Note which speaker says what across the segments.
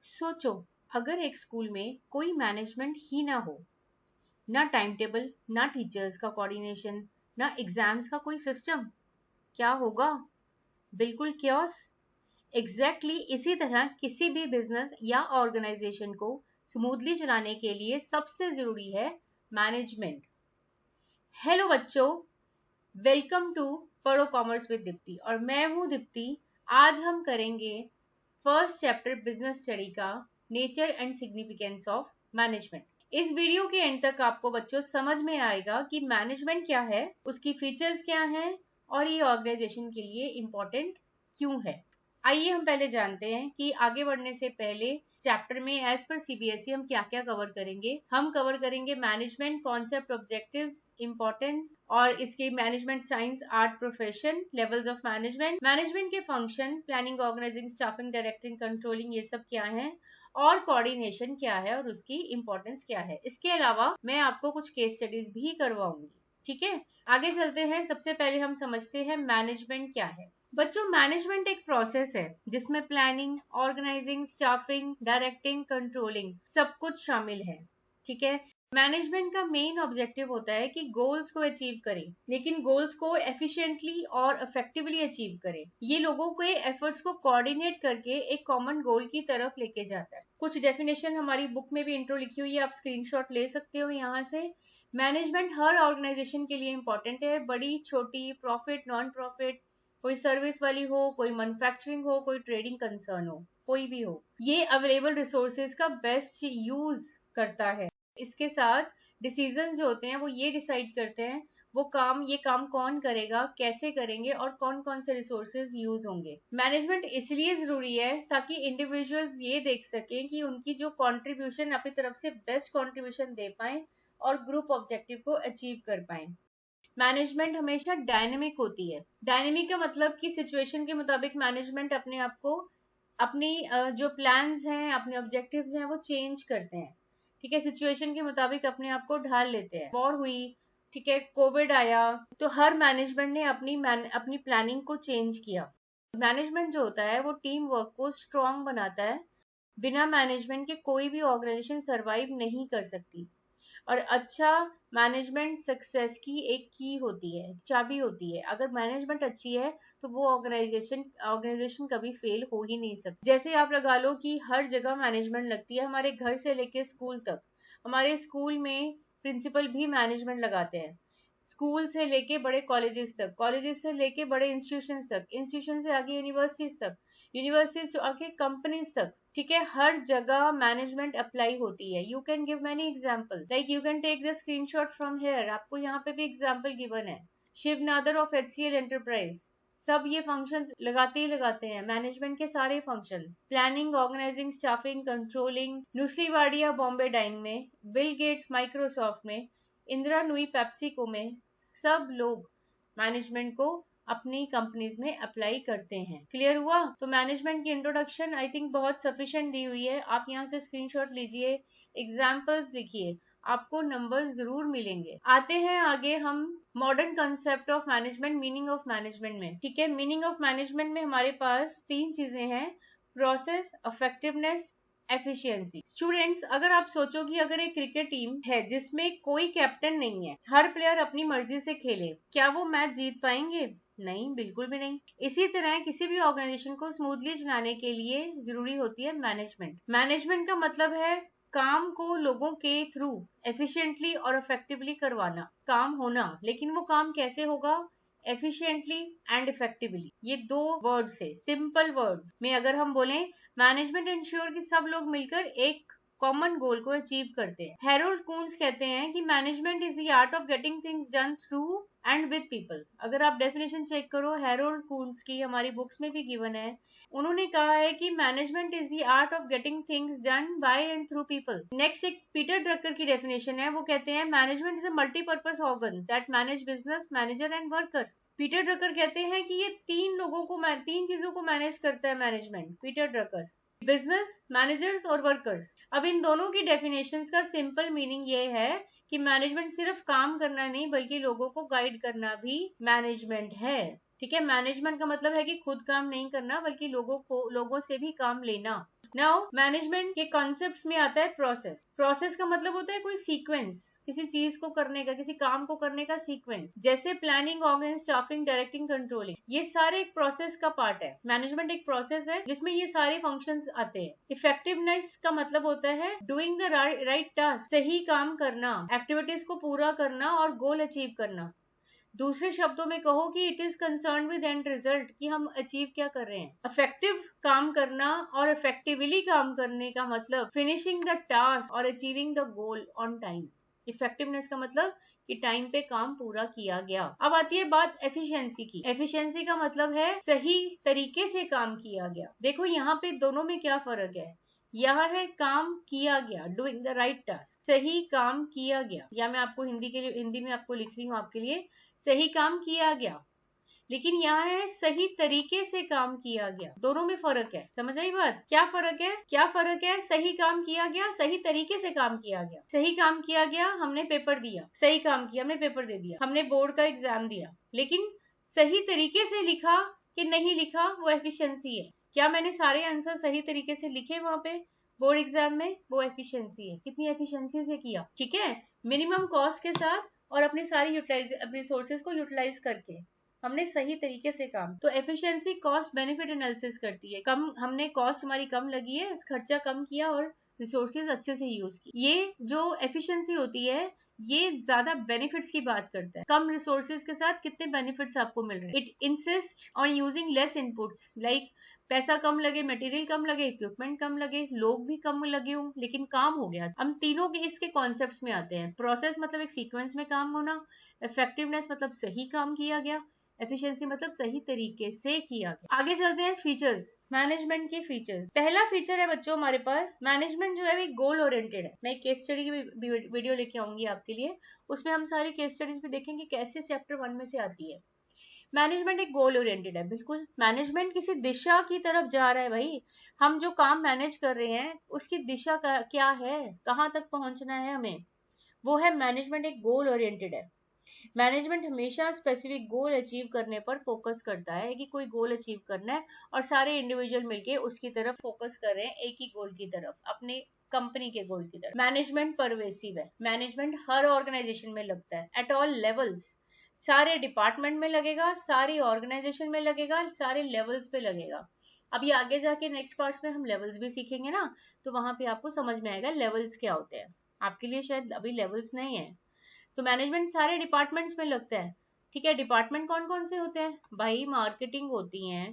Speaker 1: सोचो, अगर एक स्कूल में कोई मैनेजमेंट ही ना हो, ना टाइम टेबल, ना टीचर्स का कोऑर्डिनेशन, ना एग्जाम्स का कोई सिस्टम, क्या होगा? बिल्कुल क्योस। एग्जैक्टली इसी तरह किसी भी बिजनेस या ऑर्गेनाइजेशन को स्मूथली चलाने के लिए सबसे जरूरी है मैनेजमेंट। हेलो बच्चों, वेलकम टू पढ़ो कॉमर्स विद दीप्ति और मैं हूं दीप्ति। आज हम करेंगे फर्स्ट चैप्टर बिजनेस स्टडी का nature and significance of management. इस वीडियो के एंड तक आपको बच्चों समझ में आएगा कि मैनेजमेंट क्या है, उसकी फीचर्स क्या हैं और ये ऑर्गेनाइजेशन के लिए इम्पोर्टेंट क्यों है। आइए हम पहले जानते हैं कि आगे बढ़ने से पहले चैप्टर में एज पर सीबीएसई हम क्या क्या कवर करेंगे। हम कवर करेंगे मैनेजमेंट कॉन्सेप्ट, ऑब्जेक्टिव्स, इंपॉर्टेंस और इसके management science, art, profession, levels of management, management के function, planning, organising, staffing, directing, controlling, ये सब क्या है और कोऑर्डिनेशन क्या है और उसकी इंपॉर्टेंस क्या है। इसके अलावा मैं आपको कुछ केस स्टडीज भी करवाऊंगी। ठीक है, आगे चलते हैं। सबसे पहले हम समझते हैं मैनेजमेंट क्या है। बच्चों, मैनेजमेंट एक प्रोसेस है जिसमें planning, organising, staffing, directing, controlling सब कुछ शामिल है। ठीक है, मैनेजमेंट का मेन ऑब्जेक्टिव होता है कि गोल्स को अचीव करें, लेकिन गोल्स को एफिशिएंटली और इफेक्टिवली अचीव करें। ये लोगों के एफर्ट्स को कोऑर्डिनेट करके एक कॉमन गोल की तरफ लेके जाता है। कुछ डेफिनेशन हमारी बुक में भी इंट्रो लिखी हुई है, आप स्क्रीनशॉट ले सकते हो यहाँ से। मैनेजमेंट हर ऑर्गेनाइजेशन के लिए इंपॉर्टेंट है, बड़ी छोटी, प्रॉफिट, नॉन प्रॉफिट, कोई सर्विस वाली हो, कोई मैन्युफैक्चरिंग हो, कोई ट्रेडिंग कंसर्न हो, कोई भी हो, ये अवेलेबल रिसोर्सेज का बेस्ट यूज करता है। इसके साथ डिसीजंस जो होते हैं वो ये डिसाइड करते हैं ये काम कौन करेगा, कैसे करेंगे और कौन कौन से रिसोर्सेज यूज होंगे। मैनेजमेंट इसलिए जरूरी है ताकि इंडिविजुअल्स ये देख सकें कि उनकी जो कंट्रीब्यूशन अपनी तरफ से बेस्ट कंट्रीब्यूशन दे पाए और ग्रुप ऑब्जेक्टिव को अचीव कर पाए। मैनेजमेंट हमेशा डायनेमिक होती है। डायनेमिक का मतलब कि सिचुएशन के मुताबिक मैनेजमेंट अपने आप को, अपनी जो प्लान्स हैं, अपने ऑब्जेक्टिव्स हैं, वो चेंज करते हैं। ठीक है, सिचुएशन के मुताबिक अपने आप को ढाल लेते हैं। वॉर हुई, ठीक है, कोविड आया, तो हर मैनेजमेंट ने अपनी प्लानिंग को चेंज किया। मैनेजमेंट जो होता है वो टीम वर्क को स्ट्रॉन्ग बनाता है। बिना मैनेजमेंट के कोई भी ऑर्गेनाइजेशन सरवाइव नहीं कर सकती। और अच्छा मैनेजमेंट सक्सेस की एक की होती है, चाबी होती है। अगर मैनेजमेंट अच्छी है तो वो ऑर्गेनाइजेशन कभी फेल हो ही नहीं सकती। जैसे आप लगा लो कि हर जगह मैनेजमेंट लगती है, हमारे घर से लेके स्कूल तक। हमारे स्कूल में प्रिंसिपल भी मैनेजमेंट लगाते हैं। स्कूल से लेके बड़े कॉलेजेस तक, कॉलेजेस से लेके बड़े इंस्टीट्यूशन तक, इंस्टीट्यूशन से आगे यूनिवर्सिटीज तक, यूनिवर्सिटीज से आगे कंपनीज तक। ठीक है, हर जगह मैनेजमेंट अप्लाई होती है। You can give many examples, like you can take the screenshot from here. आपको यहाँ पे भी एग्जाम्पल गिवन है। Shiv Nadar of HCL enterprise, सब ये फंक्शंस लगाते ही लगाते हैं, मैनेजमेंट के सारे functions. Planning, organising, staffing, controlling, Nusli Wadia Bombay Dyeing में, बिल गेट्स माइक्रोसॉफ्ट में, इंदिरा नुई पेप्सिको में, सब लोग मैनेजमेंट को अपनी कंपनीज में अप्लाई करते हैं। क्लियर हुआ? तो मैनेजमेंट की इंट्रोडक्शन आई थिंक बहुत सफिशिएंट दी हुई है। आप यहाँ से स्क्रीनशॉट लीजिए, एग्जाम्पल्स लिखिए, आपको नंबर्स जरूर मिलेंगे। आते हैं आगे हम modern concept of management, meaning of management में। ठीक है, मीनिंग ऑफ मैनेजमेंट में हमारे पास 3 चीजें हैं: प्रोसेस, इफेक्टिवनेस, एफिशिएंसी। स्टूडेंट्स, अगर आप सोचो कि अगर एक क्रिकेट टीम है जिसमें कोई कैप्टन नहीं है, हर प्लेयर अपनी मर्जी से खेले, क्या वो मैच जीत पाएंगे? नहीं, बिल्कुल भी नहीं। इसी तरह किसी भी ऑर्गेनाइजेशन को स्मूथली चलाने के लिए जरूरी होती है मैनेजमेंट। मैनेजमेंट का मतलब है काम को लोगों के थ्रू एफिशिएंटली और इफेक्टिवली करवाना, काम होना। लेकिन वो काम कैसे होगा? Efficiently and effectively. ये 2 वर्ड्स है, सिंपल वर्ड्स में अगर हम बोले, मैनेजमेंट इंश्योर कि सब लोग मिलकर एक कॉमन गोल को अचीव करते हैं। हैरोल्ड कून्स कहते हैं कि management is the art of getting things done through and with people. अगर आप डेफिनेशन चेक करो, हैरोल्ड कून्स की हमारी बुक्स में भी गिवन है। उन्होंने कहा है कि management is the art of getting things done by and through people. Next एक पीटर ड्रकर की डेफिनेशन है, वो कहते हैं management is a multipurpose organ that manage business, manager and worker. Peter Drucker कहते हैं कि ये 3 चीजों को मैनेज करता है management. Peter Drucker, business, managers और वर्कर्स। अब इन दोनों की डेफिनेशंस का सिंपल मीनिंग ये है कि मैनेजमेंट सिर्फ काम करना नहीं बल्कि लोगों को गाइड करना भी मैनेजमेंट है। ठीक है, मैनेजमेंट का मतलब है कि खुद काम नहीं करना बल्कि लोगों से भी काम लेना। नाउ मैनेजमेंट के कॉन्सेप्ट्स में आता है प्रोसेस। प्रोसेस का मतलब होता है कोई सीक्वेंस, किसी चीज को करने का, किसी काम को करने का सीक्वेंस, जैसे planning, organising, staffing, directing, controlling, ये सारे एक प्रोसेस का पार्ट है। मैनेजमेंट एक प्रोसेस है जिसमें ये सारे फंक्शंस आते हैं। इफेक्टिवनेस का मतलब होता है डूइंग द राइट टास्क, सही काम करना, एक्टिविटीज को पूरा करना और गोल अचीव करना। दूसरे शब्दों में कहो कि it is concern with and result, कि हम अचीव क्या कर रहे हैं। इफेक्टिव काम करना और इफेक्टिवली काम करने का मतलब फिनिशिंग द टास्क और achieving the goal on time. Effectiveness का मतलब कि टाइम पे काम पूरा किया गया। अब आती है बात एफिशिएंसी की। एफिशिएंसी का मतलब है सही तरीके से काम किया गया। देखो यहाँ पे दोनों में क्या फर्क है। यहाँ है काम किया गया, डूइंग द राइट टास्क, सही काम किया गया, या मैं आपको हिंदी में आपको लिख रही हूँ आपके लिए, सही काम किया गया। लेकिन यहाँ है सही तरीके से काम किया गया। दोनों में फर्क है, समझ आई बात? क्या फर्क है? क्या फर्क है? सही काम किया गया, सही तरीके से काम किया गया। सही काम किया गया, हमने पेपर दिया, सही काम किया, हमने पेपर दे दिया, हमने बोर्ड का एग्जाम दिया। लेकिन सही तरीके से लिखा कि नहीं लिखा, वो एफिशिएंसी है। क्या मैंने सारे आंसर सही तरीके से लिखे वहां पे बोर्ड एग्जाम में, वो एफिशिएंसी है। कितनी एफिशिएंसी से किया, ठीक है, मिनिमम कॉस्ट के साथ और अपनी सारी अपने रिसोर्सेज को यूटिलाइज करके हमने सही तरीके से काम। तो एफिशिएंसी कॉस्ट बेनिफिट एनालिसिस करती है। कम हमने कॉस्ट हमारी कम लगी है, खर्चा कम किया और रिसोर्सेज अच्छे से यूज की। ये जो एफिशिएंसी होती है ये ज्यादा बेनिफिट्स की बात करता है। कम रिसोर्सेज के साथ कितने बेनिफिट्स आपको मिल रहे हैं। It insist on using less inputs, like पैसा कम लगे, मटेरियल कम लगे, इक्विपमेंट कम लगे, लोग भी कम लगे हों, लेकिन काम हो गया। हम तीनों के इसके कॉन्सेप्ट्स में आते हैं। प्रोसेस मतलब एक सीक्वेंस में काम होना, इफेक्टिवनेस मतलब सही काम किया गया, एफिशिएंसी मतलब सही तरीके से किया गया। आगे चलते हैं फीचर्स, मैनेजमेंट के फीचर्स। पहला फीचर है बच्चों हमारे पास, मैनेजमेंट जो है वो गोल ओरिएंटेड है। मैं केस स्टडी की वीडियो लेके आऊंगी आपके लिए, उसमें हम सारी केस स्टडीज भी देखेंगे कैसे चैप्टर 1 में से आती है। मैनेजमेंट एक गोल ओरिएंटेड है, बिल्कुल। मैनेजमेंट किसी दिशा की तरफ जा रहा है भाई। हम जो काम मैनेज कर रहे हैं उसकी दिशा क्या है, कहाँ तक पहुंचना है हमें, वो है मैनेजमेंट एक गोल ओरिएंटेड है। मैनेजमेंट हमेशा स्पेसिफिक गोल अचीव करने पर फोकस करता है कि कोई गोल अचीव करना है और सारे इंडिविजुअल मिलके उसकी तरफ फोकस कर रहे हैं, एक ही गोल की तरफ, अपने कंपनी के गोल की तरफ। मैनेजमेंट परवेसिव है। मैनेजमेंट हर ऑर्गेनाइजेशन में लगता है, एट ऑल लेवल्स, सारे डिपार्टमेंट में लगेगा, सारी ऑर्गेनाइजेशन में लगेगा, सारे लेवल्स पे लगेगा। अभी आगे जाके नेक्स्ट पार्ट्स में हम लेवल्स भी सीखेंगे ना, तो वहां पे आपको समझ में आएगा लेवल्स क्या होते हैं। आपके लिए शायद अभी लेवल्स नहीं है। तो मैनेजमेंट सारे डिपार्टमेंट्स में लगता है, ठीक है। डिपार्टमेंट कौन कौन से होते हैं भाई? मार्केटिंग होती है,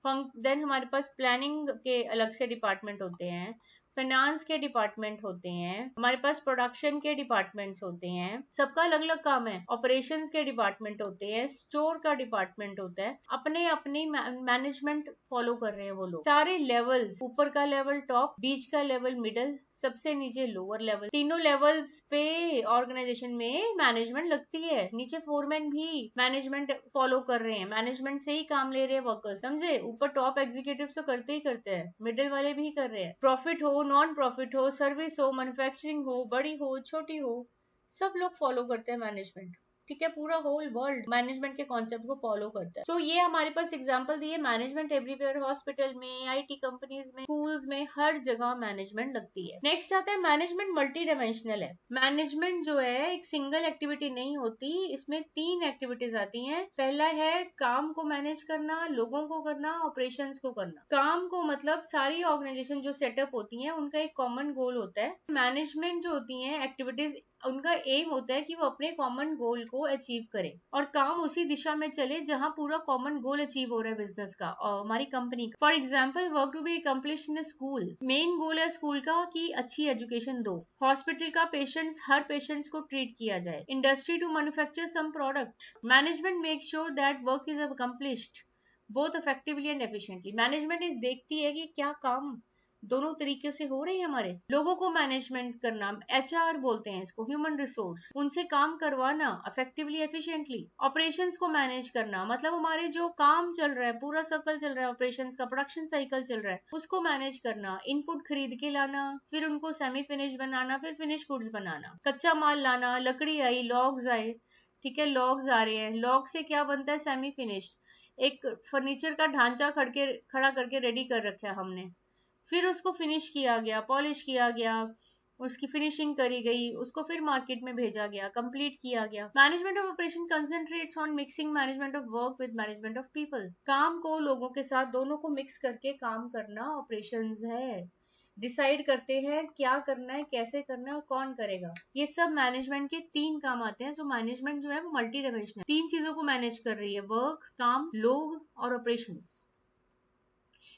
Speaker 1: देन हमारे पास प्लानिंग के अलग से डिपार्टमेंट होते हैं, फाइनेंस के डिपार्टमेंट होते हैं, हमारे पास प्रोडक्शन के डिपार्टमेंट्स होते हैं, सबका अलग अलग काम है। ऑपरेशंस के डिपार्टमेंट होते हैं, स्टोर का डिपार्टमेंट होता है, अपने अपनी मैनेजमेंट फॉलो कर रहे हैं वो लोग। सारे लेवल्स, ऊपर का लेवल टॉप, बीच का लेवल मिडल, सबसे नीचे लोअर लेवल, तीनों लेवल्स पे ऑर्गेनाइजेशन में मैनेजमेंट लगती है। नीचे फोरमैन भी मैनेजमेंट फॉलो कर रहे हैं, मैनेजमेंट से ही काम ले रहे हैं वर्कर्स, समझे। ऊपर टॉप एग्जीक्यूटिव तो करते ही करते हैं, मिडिल वाले भी कर रहे हैं। प्रॉफिट हो, नॉन प्रॉफिट हो, सर्विस हो, मैन्युफैक्चरिंग हो, बड़ी हो, छोटी हो, सब लोग फॉलो करते हैं मैनेजमेंट, ठीक है। पूरा होल वर्ल्ड मैनेजमेंट के कॉन्सेप्ट को फॉलो करता है। सो ये हमारे पास एग्जांपल दिए, मैनेजमेंट एवरीवेयर, हॉस्पिटल में, आईटी कंपनीज में, स्कूल्स में, हर जगह मैनेजमेंट लगती है। नेक्स्ट आता है मैनेजमेंट मल्टी डायमेंशनल है। मैनेजमेंट जो है एक सिंगल एक्टिविटी नहीं होती, इसमें 3 एक्टिविटीज आती हैं। पहला है काम को मैनेज करना, लोगों को करना, ऑपरेशंस को करना। काम को मतलब सारी ऑर्गेनाइजेशन जो सेटअप होती है उनका एक कॉमन गोल होता है। मैनेजमेंट जो होती है एक्टिविटीज, उनका एम होता है कि वो अपने कॉमन गोल को अचीव करें और काम उसी दिशा में चले जहां पूरा कॉमन गोल अचीव हो रहा है बिजनेस का और हमारी कंपनी का। For example, work to be accomplished in school, main goal है स्कूल का कि अच्छी एजुकेशन दो। हॉस्पिटल का पेशेंट्स, हर पेशेंट्स को ट्रीट किया जाए। Industry to manufacture some product. Management make sure that work is accomplished both effectively and efficiently. Management देखती है कि क्या काम दोनों तरीके से हो रहे हैं हमारे। लोगों को मैनेजमेंट करना, एचआर बोलते हैं इसको, ह्यूमन रिसोर्स, उनसे काम करवाना इफेक्टिवली एफिशिएंटली। ऑपरेशंस को मैनेज करना मतलब हमारे जो काम चल रहा है, पूरा सर्कल चल रहा है, ऑपरेशंस का प्रोडक्शन साइकिल चल रहा है, उसको मैनेज करना। इनपुट खरीद के लाना, फिर उनको सेमी फिनिश बनाना, फिर फिनिश गुड्स बनाना, कच्चा माल लाना, लकड़ी आई, लॉग्स आए, ठीक है, लॉग्स आ रहे हैं, लॉग से क्या बनता है? Semi finished. एक फर्नीचर का ढांचा खड़ा करके रेडी कर रखा है हमने, फिर उसको फिनिश किया गया, पॉलिश किया गया, उसकी फिनिशिंग करी गई, उसको फिर मार्केट में भेजा गया, कंप्लीट किया गया। Management of operation concentrates on mixing management of work with management of people. काम को लोगों के साथ दोनों को मिक्स करके काम करना ऑपरेशंस है। डिसाइड करते हैं क्या करना है, कैसे करना है और कौन करेगा। ये सब मैनेजमेंट के 3 काम आते हैं। सो मैनेजमेंट जो है वो मल्टी डायमेंशनल, 3 चीजों को मैनेज कर रही है, वर्क, काम, लोग और ऑपरेशंस।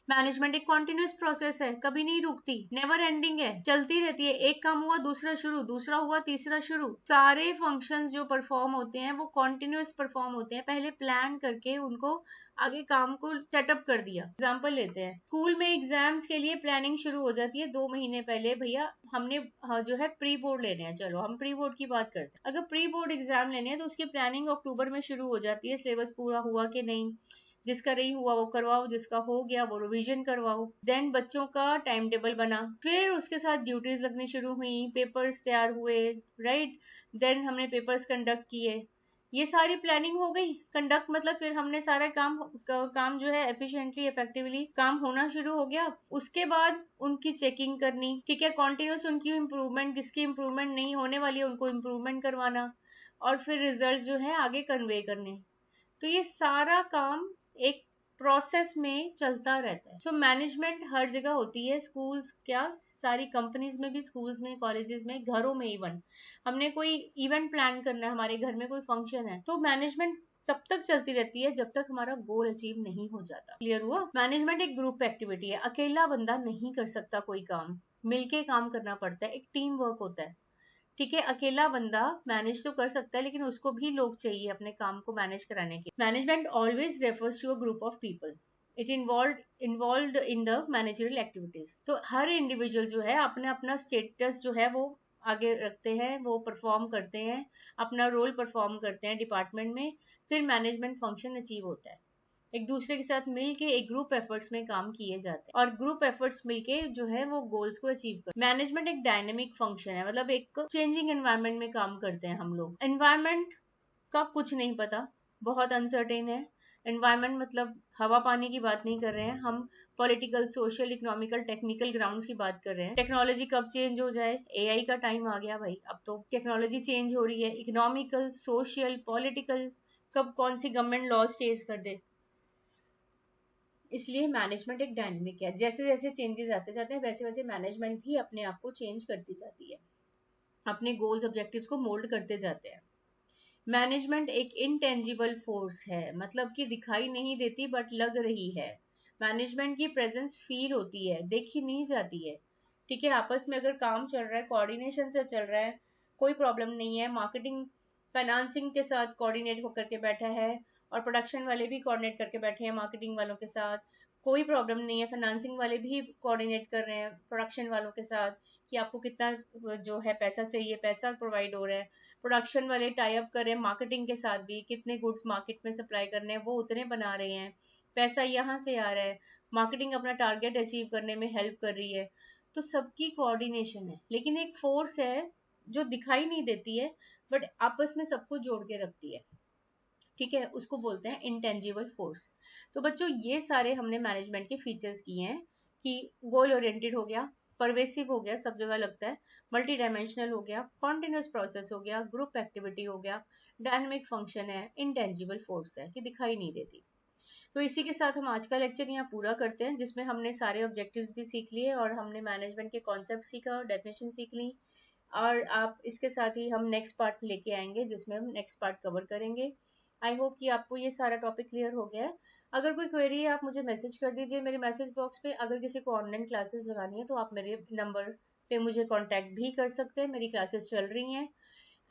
Speaker 1: मैनेजमेंट एक कॉन्टिन्यूस प्रोसेस है, कभी नहीं रुकती, नेवर एंडिंग है, चलती रहती है। एक काम हुआ दूसरा शुरू, दूसरा हुआ तीसरा शुरू। सारे फंक्शंस जो परफॉर्म होते हैं वो कॉन्टिन्यूस परफॉर्म होते हैं, पहले प्लान करके उनको आगे काम को सेटअप कर दिया। एग्जाम्पल लेते हैं, स्कूल में एग्जाम्स के लिए प्लानिंग शुरू हो जाती है 2 महीने पहले। भैया हमने जो है प्री बोर्ड लेने हैं, चलो हम प्री बोर्ड की बात करते हैं। अगर प्री बोर्ड एग्जाम लेने हैं तो उसकी प्लानिंग अक्टूबर में शुरू हो जाती है, सिलेबस पूरा हुआ कि नहीं, जिसका नहीं हुआ वो करवाओ, जिसका हो गया वो रिवीजन करवाओ। देन बच्चों का टाइम टेबल बना, फिर उसके साथ ड्यूटीज लगनी शुरू हुई, पेपर्स तैयार हुए, राइट। देन हमने पेपर्स कंडक्ट किए, ये सारी प्लानिंग हो गई। कंडक्ट मतलब फिर हमने सारा काम जो है एफिशिएंटली इफेक्टिवली काम होना शुरू हो गया। उसके बाद उनकी चेकिंग करनी, ठीक है, कॉन्टिन्यूस उनकी इम्प्रूवमेंट, किसकी इम्प्रूवमेंट नहीं होने वाली है उनको इम्प्रूवमेंट करवाना, और फिर रिजल्ट जो है आगे कन्वे करने। तो ये सारा काम एक प्रोसेस में चलता रहता है। सो मैनेजमेंट हर जगह होती है, स्कूल्स क्या, सारी कंपनीज में भी, स्कूल्स में, कॉलेजेस में, घरों में। इवन हमने कोई इवेंट प्लान करना है, हमारे घर में कोई फंक्शन है, तो मैनेजमेंट तब तक चलती रहती है जब तक हमारा गोल अचीव नहीं हो जाता। क्लियर हुआ? मैनेजमेंट एक ग्रुप एक्टिविटी है, अकेला बंदा नहीं कर सकता कोई काम, मिलके काम करना पड़ता है, एक टीम वर्क होता है। ठीक है, अकेला बंदा मैनेज तो कर सकता है लेकिन उसको भी लोग चाहिए अपने काम को मैनेज कराने के। Management always refers to a group of people, it involved in the managerial activities. तो हर इंडिविजुअल जो है अपना अपना स्टेटस जो है वो आगे रखते हैं, वो परफॉर्म करते हैं, अपना रोल परफॉर्म करते हैं डिपार्टमेंट में, फिर मैनेजमेंट फंक्शन अचीव होता है। एक दूसरे के साथ मिलके एक ग्रुप एफर्ट्स में काम किए जाते हैं और ग्रुप एफर्ट्स मिलके जो है वो गोल्स को अचीव कर। मैनेजमेंट एक डायनेमिक फंक्शन है, मतलब एक चेंजिंग एनवायरनमेंट में काम करते हैं हम लोग। एनवायरनमेंट का कुछ नहीं पता, बहुत अनसर्टेन है। एनवायरनमेंट मतलब हवा पानी की बात नहीं कर रहे हैं हम, political, social, economical, technical grounds की बात कर रहे हैं। टेक्नोलॉजी कब चेंज हो जाए, एआई का टाइम आ गया भाई, अब तो टेक्नोलॉजी चेंज हो रही है। इकोनॉमिकल, सोशल, पॉलिटिकल, कब कौन सी गवर्नमेंट लॉज चेंज कर दे। इसलिए मैनेजमेंट एक डायनेमिक है, जैसे जैसे चेंजेस आते जाते हैं वैसे वैसे मैनेजमेंट भी अपने आप को चेंज करती जाती है, अपने गोल्स ऑब्जेक्टिव्स को मोल्ड करते जाते हैं। मैनेजमेंट एक इनटेंजिबल फोर्स है, मतलब कि दिखाई नहीं देती बट लग रही है। मैनेजमेंट की प्रेजेंस फील होती है, देखी नहीं जाती है। ठीक है, आपस में अगर काम चल रहा है, कोऑर्डिनेशन से चल रहा है, कोई प्रॉब्लम नहीं है। मार्केटिंग फाइनेंसिंग के साथ कोऑर्डिनेट होकर के बैठा है और प्रोडक्शन वाले भी कोऑर्डिनेट करके बैठे हैं मार्केटिंग वालों के साथ, कोई प्रॉब्लम नहीं है। फाइनेंसिंग वाले भी कोऑर्डिनेट कर रहे हैं प्रोडक्शन वालों के साथ कि आपको कितना जो है पैसा चाहिए, पैसा प्रोवाइड हो रहा है। प्रोडक्शन वाले टाई अप कर रहे हैं मार्केटिंग के साथ भी, कितने गुड्स मार्केट में सप्लाई करने हैं वो उतने बना रहे हैं, पैसा यहाँ से आ रहा है, मार्केटिंग अपना टारगेट अचीव करने में हेल्प कर रही है। तो सबकी कोऑर्डिनेशन है, लेकिन एक फोर्स है जो दिखाई नहीं देती है बट आपस में सबको जोड़ के रखती है। ठीक है, उसको बोलते हैं इंटेंजिबल फोर्स। तो बच्चों ये सारे हमने मैनेजमेंट के फीचर्स किए हैं कि गोल ओरिएंटेड हो गया, परवेसिव हो गया, सब जगह लगता है, मल्टी डायमेंशनल हो गया, कॉन्टिन्यूस प्रोसेस हो गया, ग्रुप एक्टिविटी हो गया, डायनेमिक फंक्शन है, इंटेंजिबल फोर्स है कि दिखाई नहीं देती। तो इसी के साथ हम आज का लेक्चर यहाँ पूरा करते हैं, जिसमें हमने सारे ऑब्जेक्टिव्स भी सीख लिए और हमने मैनेजमेंट के कॉन्सेप्ट सीखा, डेफिनेशन सीख ली। और आप इसके साथ ही हम नेक्स्ट पार्ट लेके आएंगे जिसमें हम नेक्स्ट पार्ट कवर करेंगे। आई होप कि आपको ये सारा टॉपिक क्लियर हो गया है। अगर कोई क्वेरी है आप मुझे मैसेज कर दीजिए मेरे मैसेज बॉक्स पे। अगर किसी को ऑनलाइन क्लासेस लगानी है तो आप मेरे नंबर पे मुझे कांटेक्ट भी कर सकते हैं, मेरी क्लासेस चल रही हैं।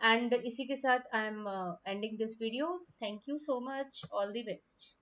Speaker 1: एंड इसी के साथ I am ending this video. Thank you so much, all the best.